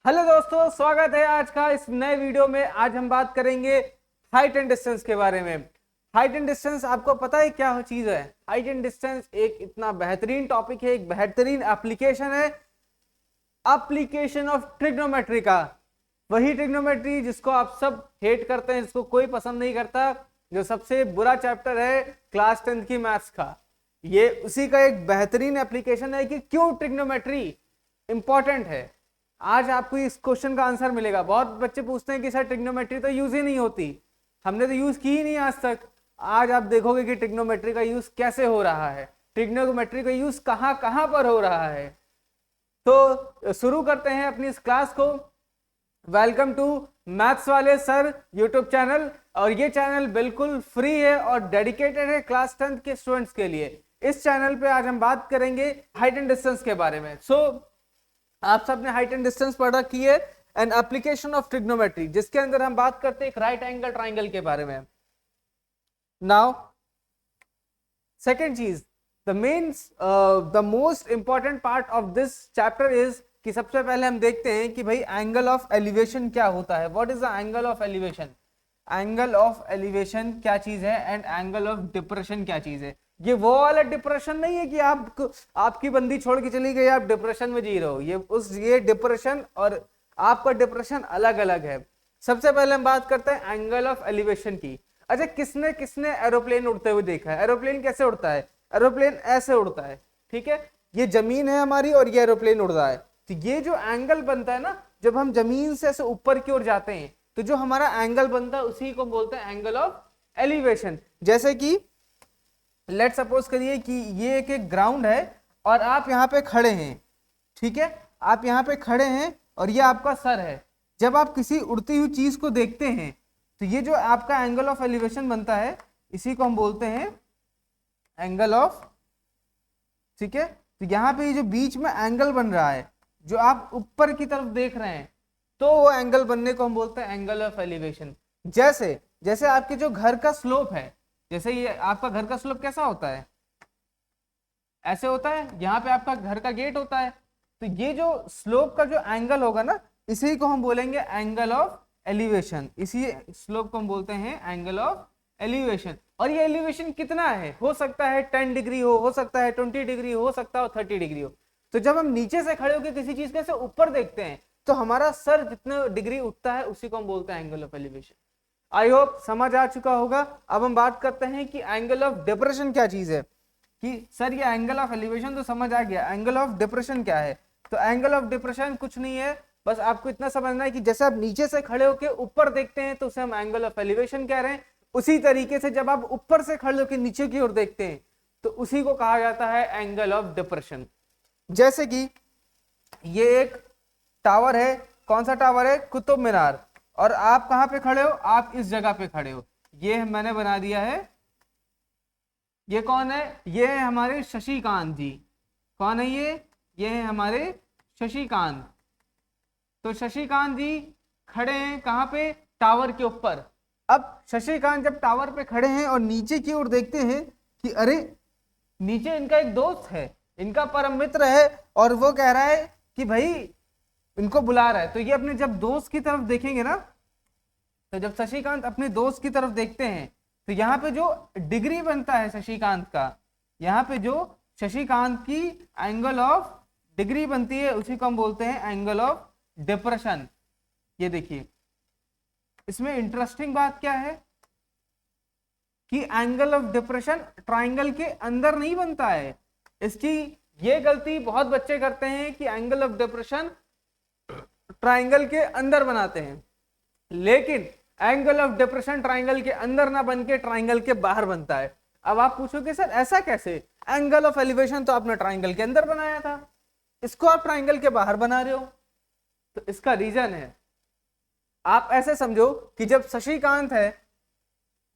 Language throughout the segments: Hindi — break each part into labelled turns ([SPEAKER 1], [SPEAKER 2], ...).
[SPEAKER 1] हेलो दोस्तों, स्वागत है आज का इस नए वीडियो में। आज हम बात करेंगे हाइट एंड डिस्टेंस के बारे में। हाइट एंड डिस्टेंस आपको पता है क्या चीज है? हाइट एंड डिस्टेंस एक इतना बेहतरीन टॉपिक है, एक बेहतरीन एप्लीकेशन है, एप्लीकेशन ऑफ ट्रिग्नोमेट्री का। वही ट्रिग्नोमेट्री जिसको आप सब हेट करते हैं, जिसको कोई पसंद नहीं करता, जो सबसे बुरा चैप्टर है क्लास 10th की मैथ्स का। ये उसी का एक बेहतरीन एप्लीकेशन है कि क्यों ट्रिग्नोमेट्री इंपॉर्टेंट है। आज आपको इस क्वेश्चन का आंसर मिलेगा। बहुत बच्चे पूछते हैं कि सर ट्रिग्नोमेट्री तो यूज ही नहीं होती, हमने तो यूज की ही नहीं आज तक। आज आप देखोगे कि ट्रिग्नोमेट्री का यूज कैसे हो रहा है, ट्रिग्नोमेट्री का यूज कहां कहां पर हो रहा है। तो शुरू करते हैं अपनी इस क्लास को। वेलकम टू मैथ्स वाले सर यूट्यूब चैनल। और ये चैनल बिल्कुल फ्री है और डेडिकेटेड है क्लास 10th के स्टूडेंट्स के लिए। इस चैनल पे आज हम बात करेंगे हाइट एंड डिस्टेंस के बारे में। आप सबने हाइट एंड डिस्टेंस पढ़ रखी है, एन एप्लीकेशन ऑफ ट्रिग्नोमेट्री, जिसके अंदर हम बात करते हैं एक राइट एंगल ट्राइंगल के बारे में। नाउ सेकेंड चीज, the most important part of this chapter is कि सबसे पहले हम देखते हैं कि भाई एंगल ऑफ एलिवेशन क्या होता है। What is the angle of elevation? Angle of elevation क्या चीज है एंड एंगल ऑफ डिप्रेशन क्या चीज है। ये वो वाला डिप्रेशन नहीं है कि आपकी बंदी छोड़ के चली गई, आप डिप्रेशन में जी रहे हो। ये डिप्रेशन और आपका डिप्रेशन अलग अलग है। सबसे पहले हम बात करते हैं एंगल ऑफ एलिवेशन की। अच्छा, किसने किसने एरोप्लेन उड़ते हुए देखा है? एरोप्लेन कैसे उड़ता है? एरोप्लेन ऐसे उड़ता है, ठीक है। ये जमीन है हमारी और ये एरोप्लेन उड़ रहा है। तो ये जो एंगल बनता है ना, जब हम जमीन से ऐसे ऊपर की ओर जाते हैं तो जो हमारा एंगल बनता है उसी को बोलते हैं एंगल ऑफ एलिवेशन। जैसे कि लेट सपोज करिए कि ये एक ग्राउंड है और आप यहाँ पे खड़े हैं, ठीक है। आप यहाँ पे खड़े हैं और ये आपका सर है। जब आप किसी उड़ती हुई चीज को देखते हैं तो ये जो आपका एंगल ऑफ एलिवेशन बनता है, इसी को हम बोलते हैं एंगल ऑफ, ठीक है। तो यहाँ पे ये जो बीच में एंगल बन रहा है, जो आप ऊपर की तरफ देख रहे हैं, तो वो एंगल बनने को हम बोलते हैं एंगल ऑफ एलिवेशन। जैसे जैसे आपके जो घर का स्लोप है, जैसे ये आपका घर का स्लोप कैसा होता है? ऐसे होता है। यहाँ पे आपका घर का गेट होता है। तो ये जो स्लोप का जो एंगल होगा ना, इसी को हम बोलेंगे एंगल ऑफ एलिवेशन। इसी स्लोप को हम बोलते हैं एंगल ऑफ एलिवेशन। और ये एलिवेशन कितना है? हो सकता है 10 डिग्री हो सकता है 20 डिग्री हो सकता है 30 डिग्री हो। तो जब हम नीचे से खड़े होकर किसी चीज के से ऊपर देखते हैं तो हमारा सर जितने डिग्री उठता है उसी को हम बोलते हैं angle of elevation. I hope समझ आ चुका होगा। अब हम बात करते हैं कि एंगल ऑफ डिप्रेशन क्या चीज है। कि सर ये एंगल ऑफ एलिवेशन तो समझ आ गया, एंगल ऑफ डिप्रेशन क्या है? तो एंगल ऑफ डिप्रेशन कुछ नहीं है, बस आपको इतना समझना है कि जैसे आप नीचे से खड़े होकर ऊपर देखते हैं तो उसे हम एंगल ऑफ एलिवेशन कह रहे हैं। उसी तरीके से जब आप ऊपर से खड़े होकर नीचे की ओर देखते हैं तो उसी को कहा जाता है एंगल ऑफ डिप्रेशन। जैसे कि ये एक टावर है। कौन सा टावर है? कुतुब मीनार। और आप कहां पे खड़े हो? आप इस जगह पे खड़े हो। ये मैंने बना दिया है। ये कौन है? ये है हमारे शशिकांत जी। कौन है ये है हमारे शशिकांत। तो शशिकांत जी खड़े हैं कहां पे? टावर के ऊपर। अब शशिकांत जब टावर पे खड़े हैं और नीचे की ओर देखते हैं कि अरे नीचे इनका एक दोस्त है, इनका परम मित्र है, और वो कह रहा है कि भाई इनको बुला रहा है। तो ये अपने जब दोस्त की तरफ देखेंगे ना, तो जब शशिकांत अपने दोस्त की तरफ देखते हैं तो यहाँ पे जो डिग्री बनता है शशिकांत का, यहाँ पे जो शशिकांत की एंगल ऑफ डिग्री बनती है उसी को हम बोलते हैं एंगल ऑफ डिप्रेशन। ये देखिए, इसमें इंटरेस्टिंग बात क्या है कि एंगल ऑफ डिप्रेशन ट्राइंगल के अंदर नहीं बनता है। इसकी ये गलती बहुत बच्चे करते हैं कि एंगल ऑफ डिप्रेशन ट्राइंगल के अंदर बनाते हैं, लेकिन एंगल ऑफ डिप्रेशन ट्राइंगल के अंदर ना बन के ट्राइंगल के बाहर बनता है। अब आप पूछोगे सर ऐसा कैसे? एंगल ऑफ एलिवेशन तो आपने ट्राइंगल के अंदर बनाया था, इसको आप ट्राइंगल के बाहर बना रहे हो। तो इसका रीजन है, आप ऐसे समझो कि जब शशिकांत है,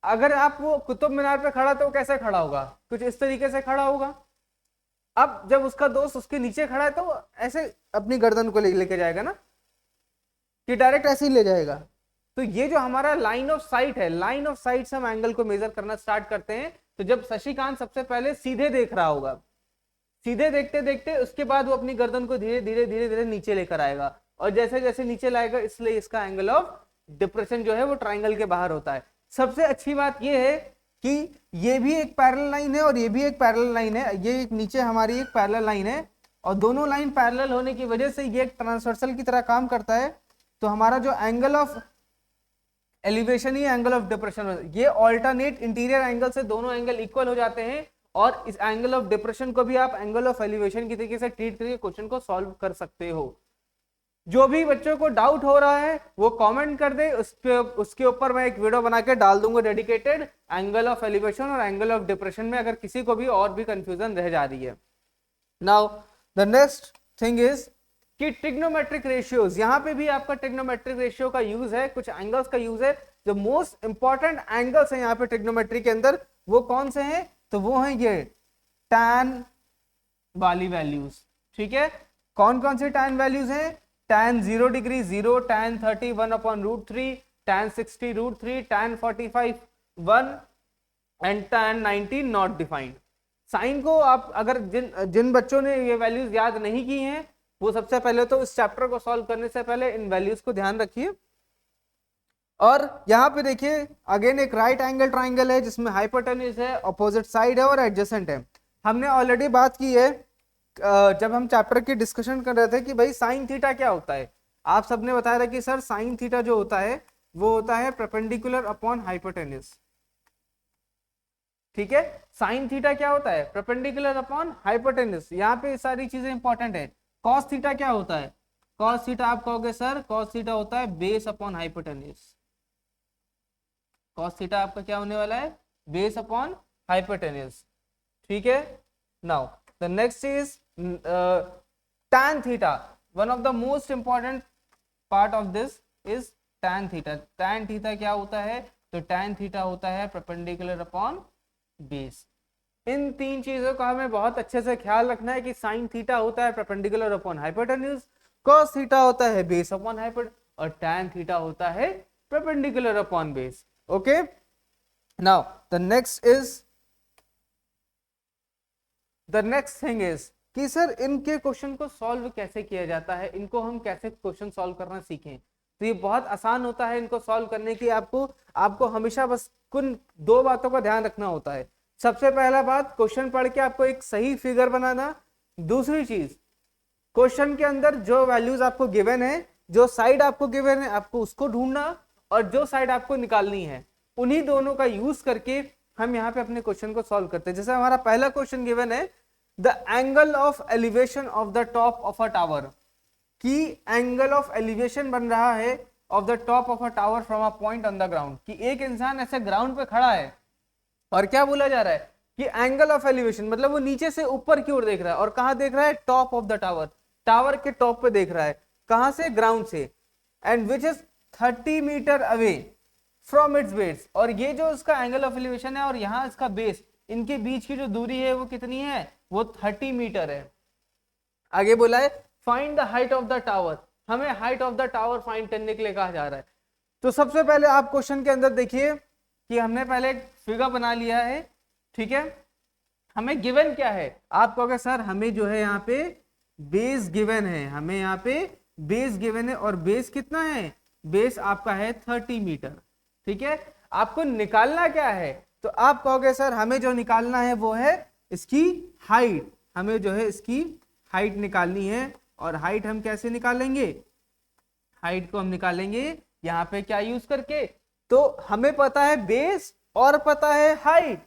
[SPEAKER 1] अगर आप वो कुतुब मीनार पे खड़ा तो कैसे खड़ा होगा? कुछ इस तरीके से खड़ा होगा। अब जब उसका दोस्त उसके नीचे खड़ा है तो ऐसे अपनी गर्दन को लेके जाएगा ना, कि डायरेक्ट ऐसे ही ले जाएगा। तो ये जो हमारा लाइन ऑफ साइट है, लाइन ऑफ साइट से हम एंगल को मेजर करना स्टार्ट करते हैं। तो जब शशिकांत सबसे पहले सीधे देख रहा होगा, सीधे देखते देखते उसके बाद वो अपनी गर्दन को धीरे धीरे धीरे धीरे नीचे लेकर आएगा, और जैसे जैसे नीचे लाएगा इसलिए इसका एंगल ऑफ डिप्रेशन जो है वो ट्राइंगल के बाहर होता है। सबसे अच्छी बात ये है कि ये भी एक पैरेलल लाइन है और ये भी एक पैरेलल लाइन है, ये एक नीचे हमारी एक पैरेलल लाइन है और दोनों लाइन पैरेलल होने की वजह से ये एक ट्रांसवर्सल की तरह काम करता है। तो हमारा जो angle of elevation he angle of depression, ये ऑल्टरनेट इंटीरियर एंगल से दोनों एंगल इक्वल हो जाते हैं और इस एंगल ऑफ डिप्रेशन को भी आप एंगल ऑफ एलिवेशन की तरीके से ट्रीट करके क्वेश्चन को सॉल्व कर सकते हो। जो भी बच्चों को डाउट हो रहा है वो कमेंट कर दे, उसके ऊपर मैं एक वीडियो बना के डाल दूंगा डेडिकेटेड एंगल ऑफ एलिवेशन और एंगल ऑफ डिप्रेशन में, अगर किसी को भी और भी कंफ्यूजन रह जा रही है। Now the next thing is कि ट्रिग्नोमेट्रिक रेशियोज, यहाँ पे भी आपका ट्रिग्नोमेट्रिक रेशियो का यूज है, कुछ एंगल्स का यूज है। जो मोस्ट इंपॉर्टेंट एंगल्स है यहाँ पे ट्रिग्नोमेट्री के अंदर वो कौन से हैं, तो वो हैं ये टैन वाली वैल्यूज। ठीक है, कौन कौन से टैन वैल्यूज हैं, tan 0 degree 0, tan 30 1/√3, tan 60 √3, tan 45 1 and tan 90 not defined. Sine को आप अगर जिन बच्चों ने ये वैल्यूज याद नहीं की हैं वो सबसे पहले तो इस चैप्टर को सॉल्व करने से पहले इन वैल्यूज को ध्यान रखिए। और यहाँ पे देखिए अगेन एक राइट एंगल ट्राइंगल है जिसमें हाइपोटेन्यूज है, अपोजिट साइड है और एडजेसेंट है। हमने ऑलरेडी बात की है जब हम चैप्टर की डिस्कशन कर रहे थे कि भाई साइन थीटा क्या होता है। आप सबने बताया था कि सर साइन थीटा जो होता है वो होता है परपेंडिकुलर अपॉन हाइपोटेन्यूज। ठीक है, साइन थीटा क्या होता है, परपेंडिकुलर अपॉन हाइपोटेन्यूज। यहाँ पे सारी चीजें इंपॉर्टेंट है। कॉस थीटा क्या होता है, कॉस थीटा आप कहोगे सर कॉस थीटा होता है base upon hypotenuse. Cos theta आपका क्या होने वाला है, बेस अपॉन हाइपोटेन्यूज। ठीक है, now the next is tan theta. One of the most important part of this is tan theta. tan theta क्या होता है, तो tan theta होता है perpendicular upon base। इन तीन चीजों का हमें बहुत अच्छे से ख्याल रखना है कि sin theta होता है perpendicular upon hypotenuse, cos theta होता है base upon hypotenuse और tan theta होता है perpendicular upon base। Okay, now the next thing is कि सर इनके क्वेश्चन को सॉल्व कैसे किया जाता है, इनको हम कैसे क्वेश्चन सॉल्व करना सीखें। तो ये बहुत आसान होता है इनको सॉल्व करने की। आपको हमेशा बस कुछ दो बातों का ध्यान रखना होता है। सबसे पहला बात, क्वेश्चन पढ़ के आपको एक सही फिगर बनाना। दूसरी चीज, क्वेश्चन के अंदर जो वैल्यूज आपको गिवन है, जो साइड आपको गिवन है, आपको उसको ढूंढना और जो साइड आपको निकालनी है, उन्हीं दोनों का यूज करके हम यहाँ पे अपने क्वेश्चन को सॉल्व करते हैं। जैसे हमारा पहला क्वेश्चन गिवन है the angle of elevation of the top of a tower, की एंगल ऑफ एलिवेशन बन रहा है of the top of a tower from a point on the ground, कि एक इंसान ऐसे ग्राउंड पे खड़ा है और क्या बोला जा रहा है कि एंगल ऑफ एलिवेशन मतलब वो नीचे से ऊपर की ओर देख रहा है और कहां देख रहा है, top of the tower, tower के टॉप पे देख रहा है, कहां से, ग्राउंड से, and which is 30 metre away from its base. और ये जो इसका एंगल ऑफ एलिवेशन है और यहाँ इसका बेस, इनके बीच की जो दूरी है वो कितनी है, वो 30 मीटर है। आगे बोला है find the height of the tower, हमें height of the tower find करने के लिए कहा जा रहा है। तो सबसे पहले आप क्वेश्चन के अंदर देखिए कि हमने पहले एक फिगर बना लिया है। ठीक है, हमें गिवन क्या है, आप कहोगे सर हमें जो है यहाँ पे बेस गिवन है, हमें यहाँ पे बेस गिवन है और बेस कितना है, बेस आपका है 30 मीटर। ठीक है, आपको निकालना क्या है, तो आप कहोगे सर हमें जो निकालना है वो है इसकी हाइट, हमें जो है इसकी हाइट निकालनी है। और हाइट हम कैसे निकालेंगे, हाइट को हम निकालेंगे यहाँ पे क्या यूज करके, तो हमें पता है बेस और पता है हाइट।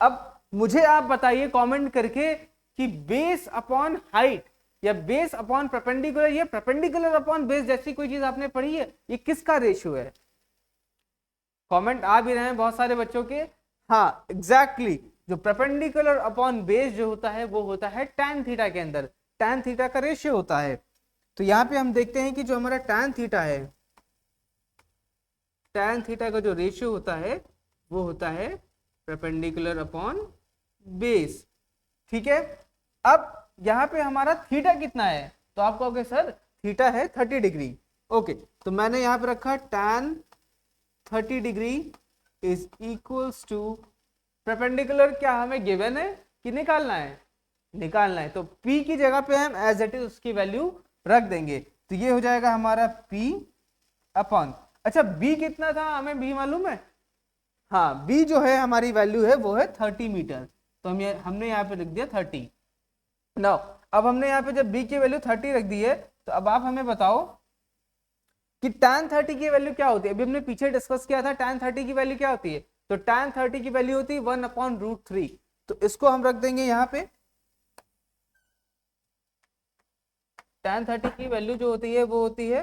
[SPEAKER 1] अब मुझे आप बताइए कमेंट करके कि बेस अपॉन हाइट या बेस अपॉन परपेंडिकुलर, ये परपेंडिकुलर अपॉन बेस जैसी कोई चीज आपने पढ़ी है, ये किसका रेशियो है। कमेंट आ भी रहे हैं बहुत सारे बच्चों के, हाँ एग्जैक्टली जो परपेंडिकुलर अपॉन बेस जो होता है वो होता है tan थीटा के अंदर, tan थीटा का रेशियो होता है। तो यहाँ पे हम देखते हैं कि जो हमारा tan थीटा है, tan थीटा का जो रेशियो होता है वो होता है परपेंडिकुलर अपॉन बेस। ठीक है, अब यहाँ पे हमारा थीटा कितना है, तो आप कहोगे सर थीटा है 30 डिग्री। ओके, तो मैंने यहाँ पे रखा tan 30 degree is equals to perpendicular, क्या हमें गिवन है कि निकालना है, निकालना है, तो P की जगह पे हम एज इट इज उसकी वैल्यू रख देंगे। तो ये हो जाएगा हमारा P अपॉन, अच्छा B कितना था, हमें B मालूम है, हाँ B जो है हमारी वैल्यू है वो है 30 मीटर, तो हमने यहाँ पे लिख दिया 30। नाउ अब हमने यहाँ पे जब B की वैल्यू 30 रख दी है, तो अब आप हमें बताओ कि tan 30 की वैल्यू क्या होती है। अभी हमने पीछे डिस्कस किया था tan 30 की वैल्यू क्या होती है, तो tan 30 की वैल्यू होती है 1/√3, तो इसको हम रख देंगे यहाँ पे। tan 30 की वैल्यू जो होती है वो होती है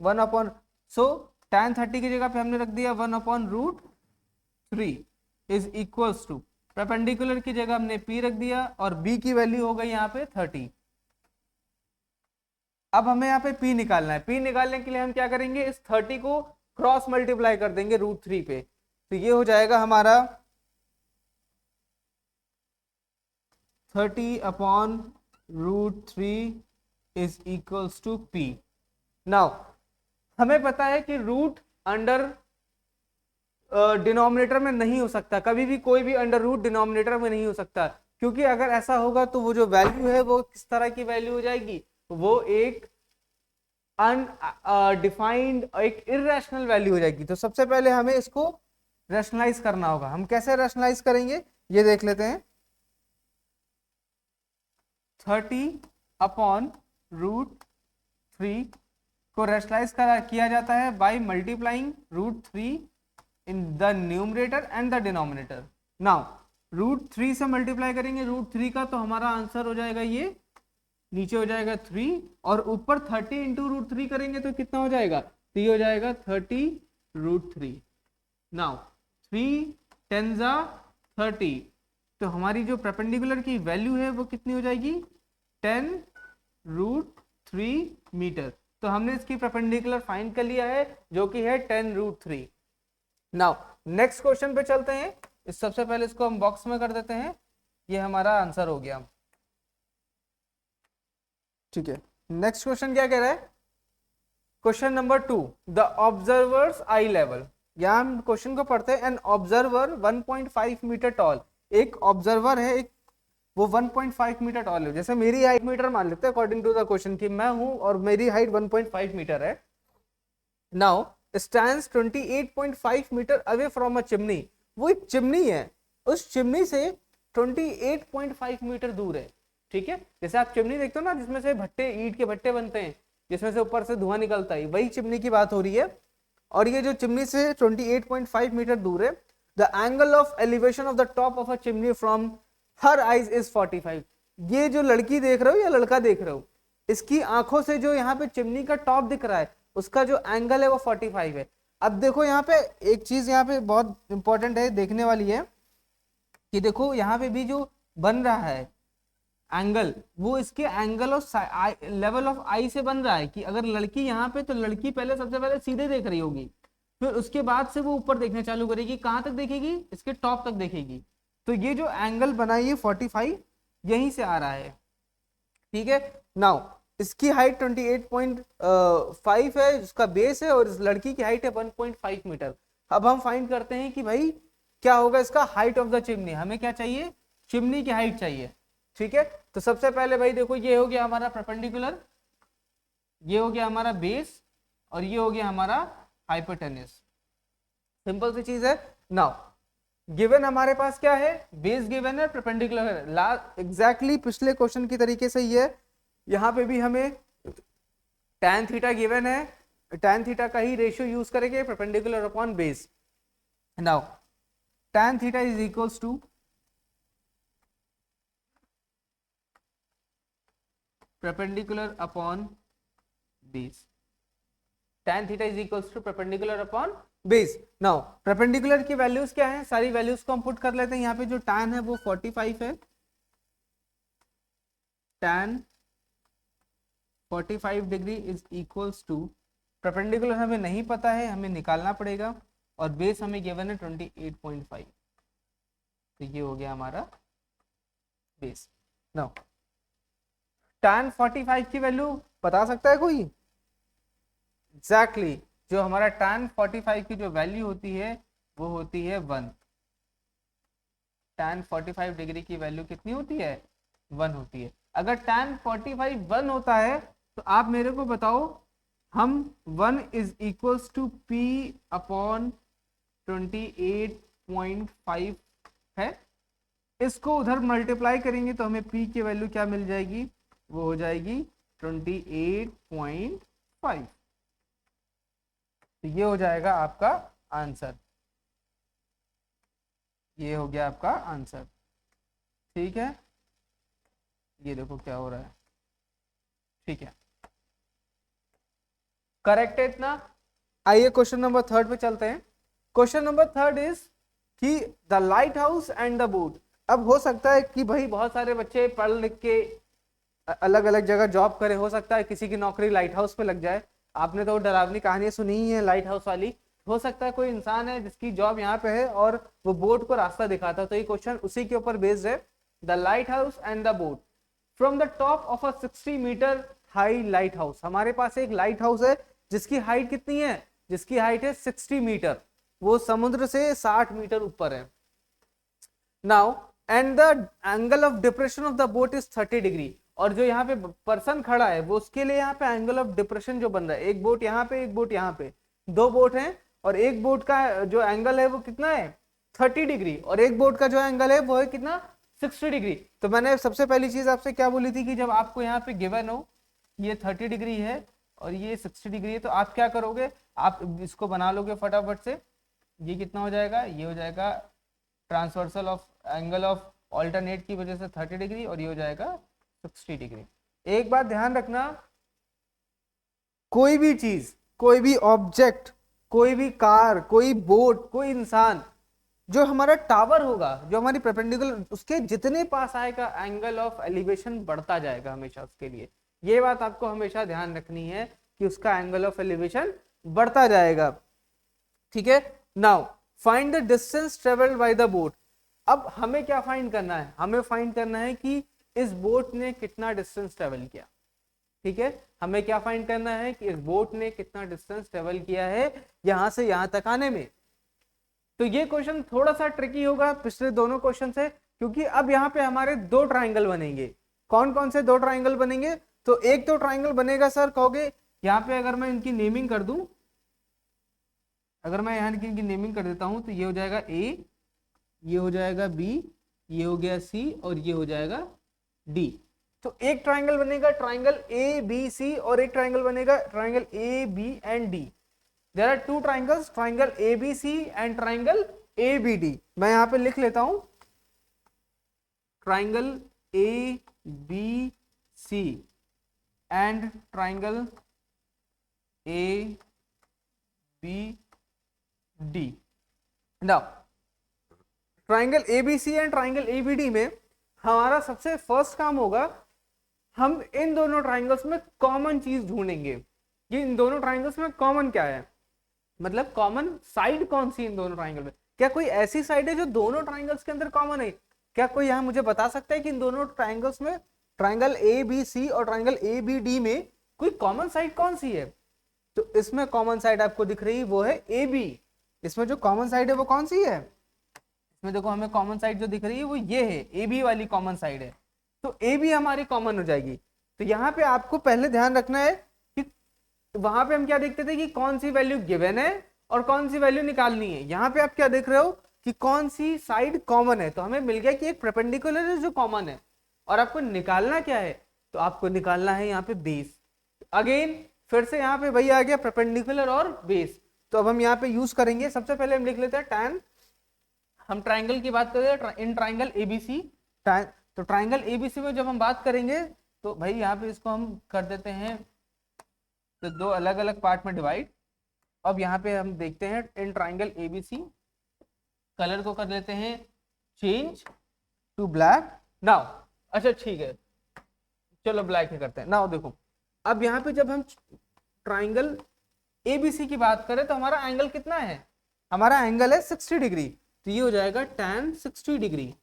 [SPEAKER 1] 1 सो tan 30 की जगह पे हमने रख दिया 1/√3 इज इक्वल्स टू, परपेंडिकुलर की जगह हमने P रख दिया और B की वैल्यू हो गई यहाँ पे 30। अब हमें यहाँ पे P निकालना है, P निकालने के लिए हम क्या करेंगे, इस 30 को क्रॉस मल्टीप्लाई कर देंगे √3 पे, तो ये हो जाएगा हमारा 30/√3 is equals to P। Now हमें पता है कि रूट अंडर डिनोमिनेटर में नहीं हो सकता, कभी भी कोई भी अंडर रूट डिनोमिनेटर में नहीं हो सकता, क्योंकि अगर ऐसा होगा तो वो जो वैल्यू है वो किस तरह की वैल्यू हो जाएगी, वो एक अनडिफाइंड एक इरेशनल वैल्यू हो जाएगी। तो सबसे पहले हमें इसको रैशनलाइज करना होगा, हम कैसे रैशनलाइज करेंगे ये देख लेते हैं। 30/√3 को रैशनलाइज किया जाता है by multiplying √3 in the numerator and the denominator. Now √3 से मल्टीप्लाई करेंगे √3 का, तो हमारा आंसर हो जाएगा ये, नीचे हो जाएगा 3 और ऊपर 30 इंटू √3 करेंगे तो कितना हो जाएगा, तो ये हो जाएगा 30√3। नाउ 3 10 30, तो हमारी जो परपेंडिकुलर की वैल्यू है वो कितनी हो जाएगी 10√3 मीटर। तो हमने इसकी परपेंडिकुलर फाइंड कर लिया है जो कि है 10√3। नाउ नेक्स्ट क्वेश्चन पे चलते हैं, इस सबसे पहले इसको हम बॉक्स में कर देते हैं, ये हमारा आंसर हो गया। ठीक है, नेक्स्ट क्वेश्चन क्या कह रहा है, question number 2, the observers I level. यहां हम क्वेश्चन को पढ़ते हैं। एन ऑब्जर्वर 1.5 मीटर टॉल, एक ऑब्जर्वर है, एक वो 1.5 मीटर टॉल है, जैसे मेरी हाइट मीटर मान लेते हैं अकॉर्डिंग टू द क्वेश्चन की मैं हूं और मेरी हाइट 1.5 मीटर है। Now stands 28.5 metre away from a chimney, वो एक चिमनी है, उस चिमनी से 28.5 मीटर दूर है। ठीक है, जैसे आप चिमनी देखते हो ना जिसमें से भट्टे, ईंट के भट्टे बनते हैं जिसमें से ऊपर से धुआं निकलता है, वही चिमनी की बात हो रही है। और ये जो चिमनी से 28.5 मीटर दूर है, the angle of elevation of the top of a chimney from her eyes is 45। ये जो लड़की देख रहे हो या लड़का देख रहे हो, इसकी आंखों से जो यहाँ पे चिमनी का टॉप दिख रहा है उसका जो एंगल है वो 45 है। अब देखो यहाँ पे एक चीज यहाँ पे बहुत इंपॉर्टेंट है देखने वाली है कि देखो यहाँ पे भी जो बन रहा है एंगल, वो इसके एंगल ऑफ लेवल ऑफ आई से बन रहा है कि अगर लड़की यहाँ पे, तो लड़की पहले सबसे पहले सीधे देख रही होगी, फिर उसके बाद से वो ऊपर देखना चालू करेगी, कहाँ तक देखेगी, इसके टॉप तक देखेगी। तो ये जो एंगल बना है 45 यहीं से आ रहा है। ठीक है, नाउ इसकी हाइट 28.5 है, जिसका बेस है, और इस लड़की की हाइट है 1.5 मीटर। अब हम फाइंड करते हैं कि भाई क्या होगा इसका हाइट ऑफ द चिमनी, हमें क्या चाहिए, चिमनी की हाइट चाहिए। ठीक है, तो सबसे पहले भाई देखो ये हो गया हमारा परपेंडिकुलर, ये हो गया हमारा बेस, और ये हो गया हमारा हाइपोटेन्यूज। सिंपल सी चीज है। नाउ गिवन हमारे पास क्या है, बेस गिवन है, परपेंडिकुलर है, एग्जैक्टली पिछले क्वेश्चन की तरीके से ही है। यहाँ पे भी हमें tan थीटा गिवन है, tan थीटा का ही रेशियो यूज करेंगे, perpendicular upon base. Now tan theta is equals to perpendicular upon base, tan theta is equals to perpendicular upon base। now perpendicular की वैल्यूज क्या है, सारी वैल्यूज को हम पुट कर लेते हैं। यहाँ पे जो tan है वो 45 है, tan 45 degree is equals to, perpendicular हमें नहीं पता है, हमें निकालना पड़ेगा, और बेस हमें गिवन है 28.5, तो ये हो गया हमारा बेस। नाउ tan 45 की वैल्यू बता सकता है कोई, एग्जैक्टली जो हमारा tan 45 की जो वैल्यू होती है वो होती है 1। tan 45 डिग्री की वैल्यू कितनी होती है, 1 होती है। अगर tan 45 1 होता है तो आप मेरे को बताओ, हम 1 is equals to P upon 28.5 है, इसको उधर मल्टीप्लाई करेंगे तो हमें P की वैल्यू क्या मिल जाएगी, वो हो जाएगी 28.5। तो ये हो जाएगा आपका आंसर, ये हो गया आपका आंसर। ठीक है, ये देखो क्या हो रहा है। ठीक है, करेक्ट है इतना। आइए क्वेश्चन नंबर 3 पे चलते हैं। क्वेश्चन नंबर 3 इज कि the lighthouse and the boat. अब हो सकता है कि भाई बहुत सारे बच्चे पढ़ लिख के अलग अलग जगह जॉब करे, हो सकता है किसी की नौकरी लाइट हाउस पे लग जाए। आपने तो डरावनी कहानियां सुनी ही है लाइट हाउस वाली। हो सकता है कोई इंसान है जिसकी जॉब यहाँ पे है और वो बोट को रास्ता दिखाता, तो ये क्वेश्चन उसी के ऊपर बेस्ड है। The lighthouse and the boat. From the top of a 60 metre high lighthouse. हमारे पास एक लाइट हाउस है जिसकी हाइट कितनी है, जिसकी हाइट है 60 मीटर, वो समुद्र से 60 मीटर ऊपर है। Now and the angle of depression of the boat is 30 degree. और जो यहाँ पे पर्सन खड़ा है वो उसके लिए यहाँ पे एंगल ऑफ डिप्रेशन जो बन रहा है, एक बोट यहाँ पे एक बोट यहाँ पे, दो बोट हैं और एक बोट का जो एंगल है वो कितना है 30 डिग्री, और एक बोट का जो एंगल है वो है कितना 60 डिग्री। तो मैंने सबसे पहली चीज आपसे क्या बोली थी कि जब आपको यहाँ पे गिवन हो ये 30 डिग्री है और ये 60 डिग्री है, तो आप क्या करोगे, आप इसको बना लोगे फटाफट से। ये कितना हो जाएगा, ये हो जाएगा transversal of angle of alternate की वजह से 30 डिग्री, और ये हो जाएगा 60 डिग्री। एक बात ध्यान रखना, कोई भी चीज, कोई भी ऑब्जेक्ट, कोई भी कार, कोई बोट, कोई इंसान, जो हमारा टावर होगा, जो हमारी परपेंडिकुलर, उसके जितने पास आएगा एंगल ऑफ एलिवेशन बढ़ता जाएगा हमेशा उसके लिए। ये बात आपको हमेशा ध्यान रखनी है कि उसका एंगल ऑफ एलिवेशन बढ़ता जाएगा। ठीक है, now find the distance travelled by the boat. अब हमें क्या फाइंड करना है, हमें फाइंड करना है कि इस बोट ने कितना डिस्टेंस ट्रेवल किया। ठीक है, हमें क्या फाइंड करना है कि इस बोट ने कितना डिस्टेंस ट्रेवल किया है यहां से यहां तक आने में। तो ये क्वेश्चन थोड़ा सा ट्रिकी होगा पिछले दोनों क्वेश्चन से, क्योंकि अब यहाँ पे हमारे दो ट्राइंगल बनेंगे। कौन कौन से दो ट्राइंगल बनेंगे, तो एक तो ट्राइंगल बनेगा सर, कहोगे यहाँ पे अगर मैं इनकी नेमिंग कर दूं, अगर मैं यहाँ इनकी नेमिंग कर देता हूं तो ये हो जाएगा ए, ये हो जाएगा बी, ये हो गया सी, और ये हो जाएगा डी। तो एक ट्राइंगल बनेगा ट्राइंगल ए बी सी, और एक ट्राइंगल बनेगा triangle A B and D. There are two triangles, triangle A B C and triangle A B D. मैं यहां पे लिख लेता हूं triangle A B C and triangle A B D. Now triangle ABC and triangle ABD में हमारा सबसे फर्स्ट काम होगा, हम इन दोनों ट्राइंगल्स में कॉमन चीज ढूंढेंगे कि इन दोनों ट्राइंगल्स में कॉमन क्या है, मतलब कॉमन साइड कौन सी इन दोनों ट्राइंगल में। क्या कोई ऐसी साइड है जो दोनों ट्राइंगल्स के अंदर कॉमन है, क्या कोई यहाँ मुझे बता सकता है कि इन दोनों ट्राइंगल्स में, ट्राइंगल ए बी सी और ट्राइंगल ए बी डी में कोई कॉमन साइड कौन सी है। तो इसमें कॉमन साइड आपको दिख रही है वो है ए बी। इसमें जो कॉमन साइड है वो कौन सी है, इसमें देखो हमें कॉमन साइड जो दिख रही है वो ये है, ए बी वाली कॉमन साइड है। तो ए बी हमारी कॉमन हो जाएगी। तो यहाँ पे आपको पहले ध्यान रखना है कि वहां पे हम क्या देखते थे कि कौन सी वैल्यू गिवन है और कौन सी वैल्यू निकालनी है। यहाँ पे आप क्या देख रहे हो कि कौन सी साइड कॉमन है, तो हमें मिल गया कि एक परपेंडिकुलर है जो कॉमन है, और आपको निकालना क्या है, तो आपको निकालना है यहाँ पे बेस। अगेन फिर से यहाँ पे वही आ गया परपेंडिकुलर और बेस। तो अब हम यहाँ पे यूज करेंगे, सबसे पहले हम लिख लेते हैं tan, हम ट्राइंगल की बात करें इन ट्राइंगल एबीसी। तो ट्राइंगल एबीसी में जब हम बात करेंगे तो भाई यहाँ पे इसको हम कर देते हैं तो दो अलग अलग पार्ट में डिवाइड। अब यहाँ पे हम देखते हैं इन ट्राइंगल एबीसी, कलर को कर लेते हैं चेंज टू ब्लैक। नाउ अच्छा ठीक है, चलो ब्लैक ही करते हैं। नाउ देखो, अब यहाँ पे जब हम ट्राइंगल एबीसी की बात करें तो हमारा एंगल कितना है, हमारा एंगल है 60 डिग्री। तो ये हो जाएगा tan 60 degree.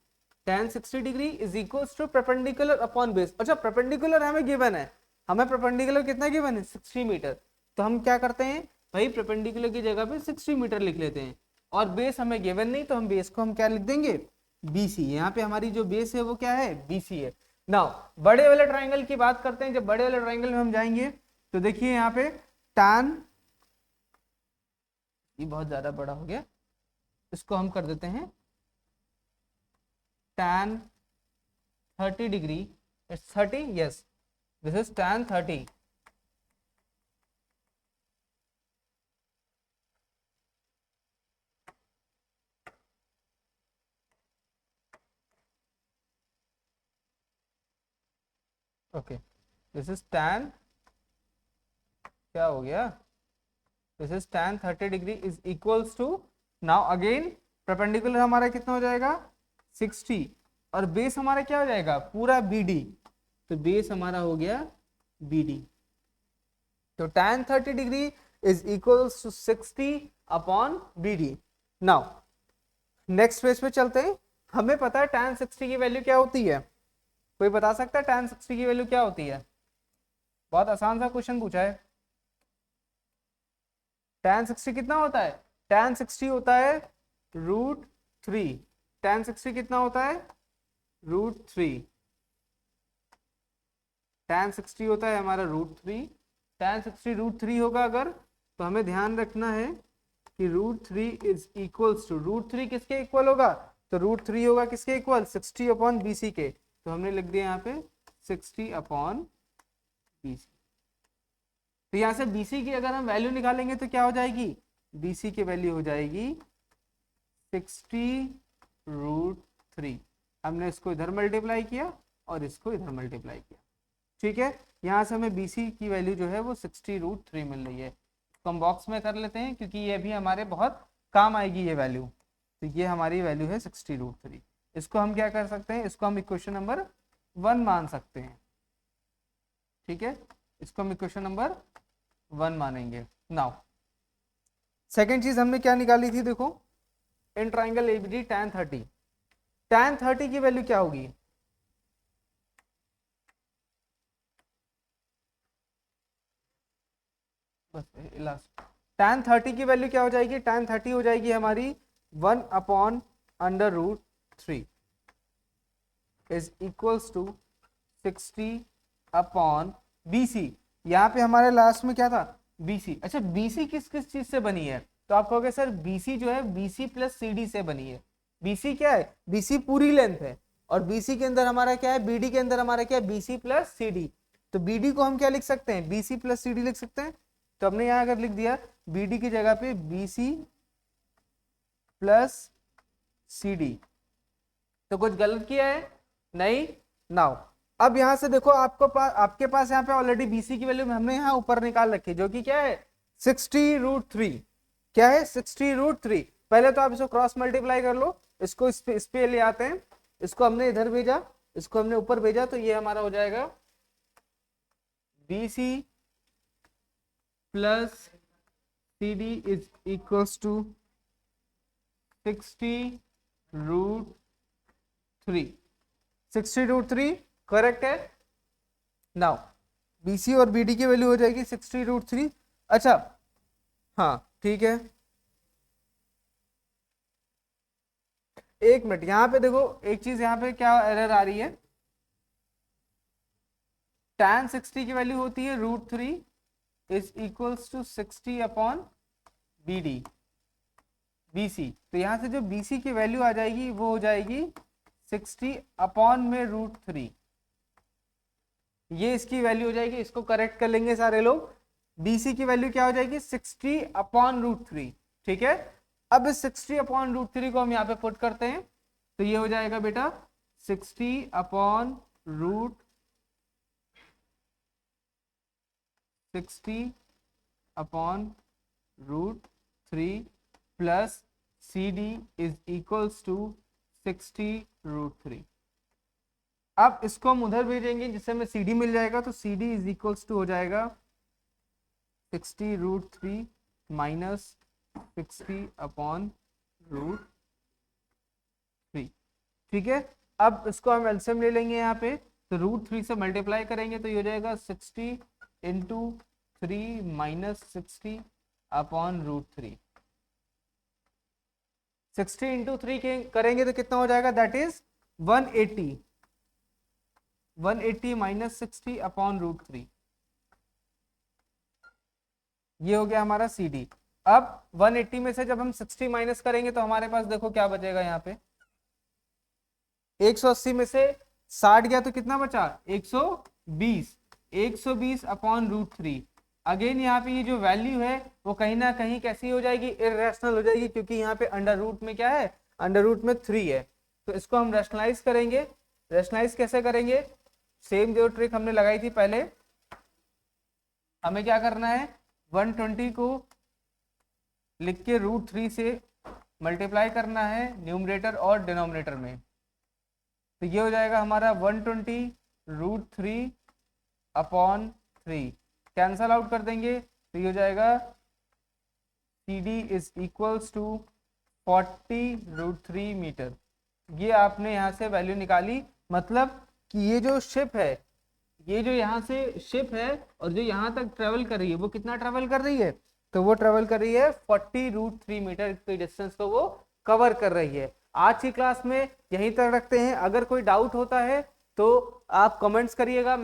[SPEAKER 1] tan 60 degree is equals to perpendicular upon base. अच्छा परपेंडिकुलर हमें गिवन है, हमें परपेंडिकुलर कितना गिवन है 60 मीटर। तो हम क्या करते हैं भाई, परपेंडिकुलर की जगह पे 60 मीटर लिख लेते हैं, और बेस हमें गिवन नहीं तो हम बेस को हम क्या लिख देंगे BC। यहाँ पे हमारी जो बेस है वो क्या है BC है। नाउ बड़े वाले ट्राइंगल की बात करते हैं। जब बड़े वाले ट्राइंगल में हम जाएंगे तो देखिए यहाँ पे tan, ये बहुत ज्यादा बड़ा हो गया, इसको हम कर देते हैं tan 30 degree, it's 30, yes this is tan 30। Okay, this is tan, क्या हो गया, this is tan 30 degree is equals to, now again perpendicular हमारा कितना हो जाएगा 60, और बेस हमारा क्या हो जाएगा पूरा BD, तो बेस हमारा हो गया BD। तो tan 30 degree is equals to 60 upon BD। Now next page पे चलते हैं। हमें पता है tan 60 की वैल्यू क्या होती है, कोई बता सकता है tan 60 की वैल्यू क्या होती है? बहुत आसान सा क्वेश्चन पूछा है। tan 60 कितना होता है? tan 60 होता है √3। tan 60 कितना होता है √3। tan 60 होता है हमारा √3। tan 60 √3 होगा अगर, तो हमें ध्यान रखना है कि √3 इज इक्वल्स टू, √3 किसके इक्वल होगा, तो √3 होगा किसके इक्वल 60 अपॉन BC के, तो हमने लिख दिया यहाँ पे 60 अपॉन BC। तो यहाँ से BC की अगर हम वैल्यू निकालेंगे तो क्या हो जाएगी, BC की वैल्यू हो जाएगी 60√3। हमने इसको इधर मल्टीप्लाई किया और इसको इधर मल्टीप्लाई किया, ठीक है। यहाँ से हमें BC की वैल्यू जो है वो 60√3 मिल रही है। तो हम बॉक्स में कर लेते हैं क्योंकि ये भी हमारे बहुत काम आएगी ये वैल्यू। तो ये हमारी वैल्यू है 60√3। इसको हम क्या कर सकते हैं, इसको हम इक्वेशन नंबर 1 मान सकते हैं, ठीक है। इसको हम इक्वेशन नंबर 1 मानेंगे। नाउ सेकेंड चीज हमने क्या निकाली थी, देखो in triangle ABD tan 30, tan 30 की वैल्यू क्या होगी, लास्ट tan 30 की वैल्यू क्या हो जाएगी, tan 30 हो जाएगी हमारी 1 upon √3 is equals to 60 upon BC। यहाँ पे हमारे लास्ट में क्या था BC। अच्छा BC किस किस चीज से बनी है, तो आप कहोगे सर BC जो है BC प्लस CD से बनी है। BC क्या है, BC पूरी लेंथ है, और BC के अंदर हमारा क्या है, BD के अंदर हमारा क्या है BC प्लस CD। तो BD को हम क्या लिख सकते हैं, BC प्लस CD लिख सकते हैं। तो हमने यहाँ अगर लिख दिया BD की जगह पे BC प्लस CD, तो कुछ गलत किया है नहीं। नाउ अब यहां से देखो आपके पास यहाँ पे ऑलरेडी BC की वैल्यू हमने यहाँ ऊपर निकाल रखी, जो कि क्या है 60√3। क्या है 60√3। पहले तो आप इसको क्रॉस मल्टीप्लाई कर लो, इसको इस पे ले आते हैं, इसको हमने इधर भेजा, इसको हमने ऊपर भेजा, तो ये हमारा हो जाएगा BC plus CD is equals to 60√3। 60√3 correct है। नाउ BC और BD की वैल्यू हो जाएगी 60√3। अच्छा हाँ ठीक है, एक मिनट यहाँ पे देखो एक चीज, यहाँ पे क्या एरर आ रही है, tan 60 की वैल्यू होती है √3 is equals to 60 upon BC। तो यहाँ से जो BC की वैल्यू आ जाएगी वो हो जाएगी 60 अपॉन में √3, ये इसकी वैल्यू हो जाएगी। इसको करेक्ट कर लेंगे सारे लोग। BC की वैल्यू क्या हो जाएगी 60 अपॉन √3, ठीक है। अब इस 60 अपॉन √3 को हम यहाँ पे पुट करते हैं, तो ये हो जाएगा बेटा 60 upon √3 plus CD is equals to 60√3। अब इसको हम उधर भेजेंगे जिससे हमें CD मिल जाएगा, तो CD इज इक्वल्स टू हो जाएगा 60√3 माइनस 60 अपॉन √3, ठीक है। अब इसको हम एलसीएम ले लेंगे यहाँ पे, तो √3 से मल्टीप्लाई करेंगे तो ये हो जाएगा 60 इंटू 3 माइनस 60 अपॉन √3। 60 इंटू 3 करेंगे तो कितना हो जाएगा, that is 180। 180 minus 60 upon root 3, ये हो गया हमारा सी डी। अब 180 में से जब हम 60 माइनस करेंगे तो हमारे पास देखो क्या बचेगा यहाँ पे, 180 में से 60 गया तो कितना बचा, 120, 120 अपॉन रूट 3। अगेन यहाँ पे ये जो वैल्यू है वो कहीं ना कहीं कैसी हो जाएगी, इरेशनल हो जाएगी, क्योंकि यहाँ पे अंडर रूट में क्या है, अंडर रूट में 3 है। तो इसको हम रैशनलाइज करेंगे। रैशनलाइज कैसे करेंगे, सेम जो ट्रिक हमने लगाई थी पहले, हमें क्या करना है, 120 को लिख के रूट 3 से मल्टीप्लाई करना है न्यूमरेटर और डिनोमिनेटर में। तो ये हो जाएगा हमारा 120 रूट 3 अपॉन 3, कैंसल आउट कर देंगे तो ये हो जाएगा C D is equals to 40 root 3 metre. ये आपने यहाँ से वैल्यू निकाली, मतलब कि ये जो शिप है, ये जो यहाँ से शिप है और जो यहाँ तक ट्रेवल कर रही है वो कितना ट्रेवल कर रही है, तो वो ट्रेवल कर रही है 40 रूट 3 मीटर की डिस्टेंस को वो कवर कर रही है। आज की क्लास में यहीं तक रखते हैं। अगर कोई डाउट होता है तो आप कमेंट्स करिएगा।